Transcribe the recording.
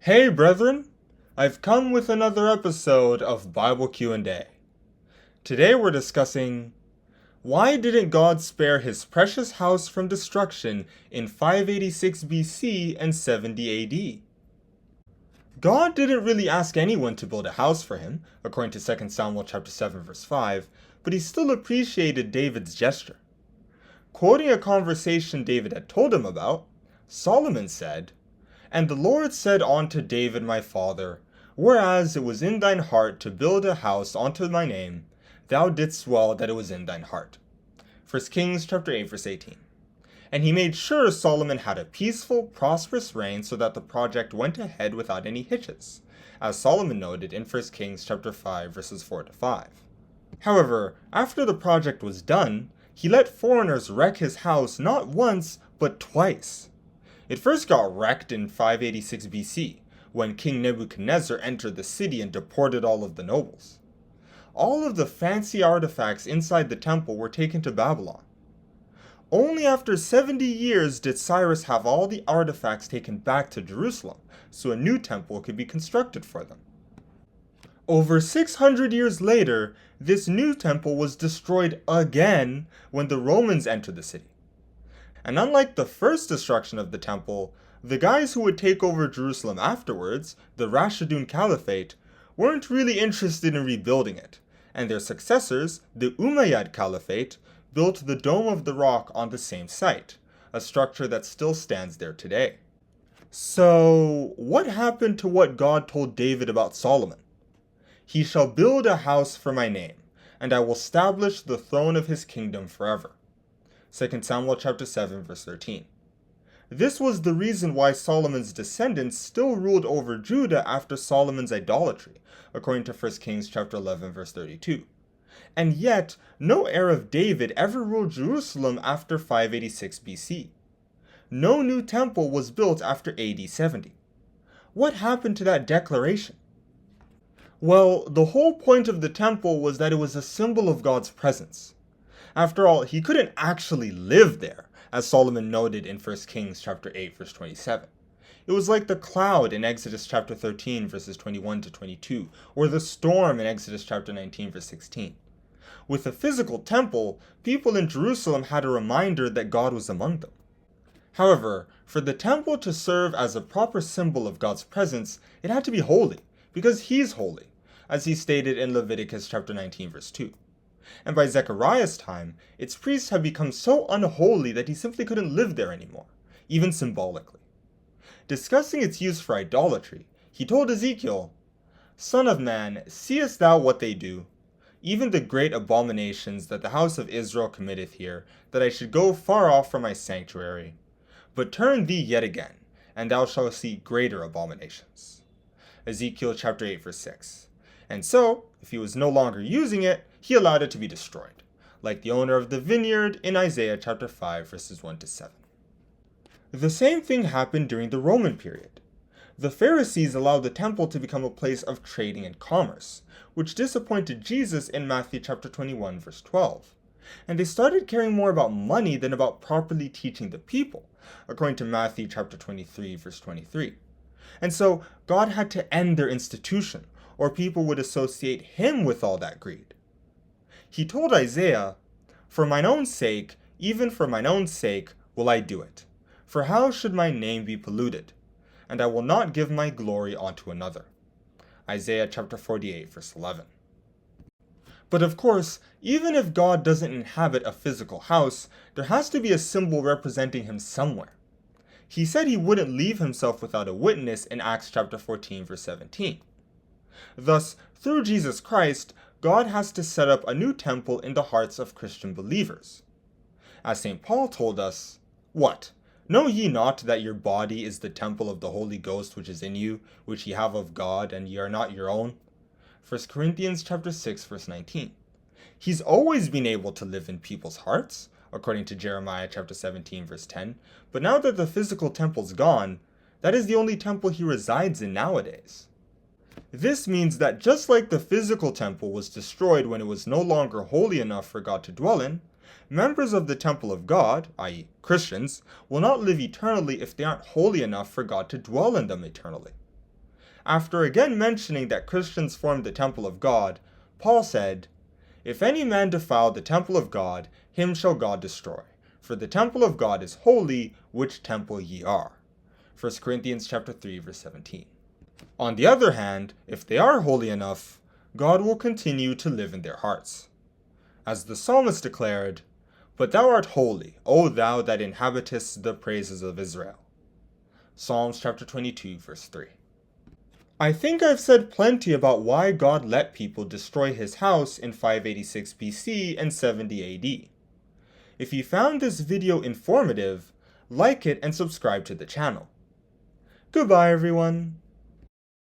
Hey brethren, I've come with another episode of Bible Q&A. Today we're discussing why didn't God spare his precious house from destruction in 586 BC and 70 AD? God didn't really ask anyone to build a house for him, according to 2 Samuel chapter 7 verse 5, but he still appreciated David's gesture. Quoting a conversation David had told him about, Solomon said, "And the Lord said unto David my father, Whereas it was in thine heart to build a house unto my name, thou didst well that it was in thine heart." 1 Kings chapter 8 verse 18. And he made sure Solomon had a peaceful, prosperous reign so that the project went ahead without any hitches, as Solomon noted in 1 Kings chapter 5 verses 4 to 5. However, after the project was done, he let foreigners wreck his house not once, but twice. It first got wrecked in 586 BC, when King Nebuchadnezzar entered the city and deported all of the nobles. All of the fancy artifacts inside the temple were taken to Babylon. Only after 70 years did Cyrus have all the artifacts taken back to Jerusalem, so a new temple could be constructed for them. Over 600 years later, this new temple was destroyed again when the Romans entered the city. And unlike the first destruction of the temple, the guys who would take over Jerusalem afterwards, the Rashidun Caliphate, weren't really interested in rebuilding it, and their successors, the Umayyad Caliphate, built the Dome of the Rock on the same site, a structure that still stands there today. So, what happened to what God told David about Solomon? "He shall build a house for my name, and I will establish the throne of his kingdom forever." 2 Samuel chapter 7 verse 13. This was the reason why Solomon's descendants still ruled over Judah after Solomon's idolatry, according to 1 Kings chapter 11 verse 32. And yet, no heir of David ever ruled Jerusalem after 586 BC. No new temple was built after AD 70. What happened to that declaration? Well, the whole point of the temple was that it was a symbol of God's presence. After all, he couldn't actually live there, as Solomon noted in 1 Kings chapter 8 verse 27. It was like the cloud in Exodus chapter 13 verses 21 to 22, or the storm in Exodus chapter 19 verse 16. With a physical temple, people in Jerusalem had a reminder that God was among them. However, for the temple to serve as a proper symbol of God's presence, it had to be holy, because he's holy, as he stated in Leviticus chapter 19 verse 2. And by Zechariah's time, its priests had become so unholy that he simply couldn't live there anymore, even symbolically. Discussing its use for idolatry, he told Ezekiel, "Son of man, seest thou what they do? Even the great abominations that the house of Israel committeth here, that I should go far off from my sanctuary. But turn thee yet again, and thou shalt see greater abominations." Ezekiel chapter 8 verse 6. And so, if he was no longer using it, he allowed it to be destroyed, like the owner of the vineyard in Isaiah chapter 5 verses 1 to 7. The same thing happened during the Roman period. The Pharisees allowed the temple to become a place of trading and commerce, which disappointed Jesus in Matthew chapter 21 verse 12. And they started caring more about money than about properly teaching the people, according to Matthew chapter 23 verse 23. And so God had to end their institution, or people would associate him with all that greed. He told Isaiah, "For mine own sake, even for mine own sake, will I do it. For how should my name be polluted? And I will not give my glory unto another." Isaiah chapter 48 verse 11. But of course, even if God doesn't inhabit a physical house, there has to be a symbol representing him somewhere. He said he wouldn't leave himself without a witness in Acts chapter 14 verse 17. Thus, through Jesus Christ, God has to set up a new temple in the hearts of Christian believers. As St. Paul told us, "What? Know ye not that your body is the temple of the Holy Ghost which is in you, which ye have of God, and ye are not your own?" 1 Corinthians chapter 6 verse 19. He's always been able to live in people's hearts, according to Jeremiah chapter 17 verse 10, but now that the physical temple's gone, that is the only temple he resides in nowadays. This means that just like the physical temple was destroyed when it was no longer holy enough for God to dwell in, members of the temple of God, i.e. Christians, will not live eternally if they aren't holy enough for God to dwell in them eternally. After again mentioning that Christians form the temple of God, Paul said, "If any man defile the temple of God, him shall God destroy. For the temple of God is holy, which temple ye are." 1 Corinthians chapter 3, verse 17. On the other hand, if they are holy enough, God will continue to live in their hearts. As the psalmist declared, "But thou art holy, O thou that inhabitest the praises of Israel." Psalms chapter 22, verse 3. I think I've said plenty about why God let people destroy his house in 586 BC and 70 AD. If you found this video informative, like it and subscribe to the channel. Goodbye, everyone.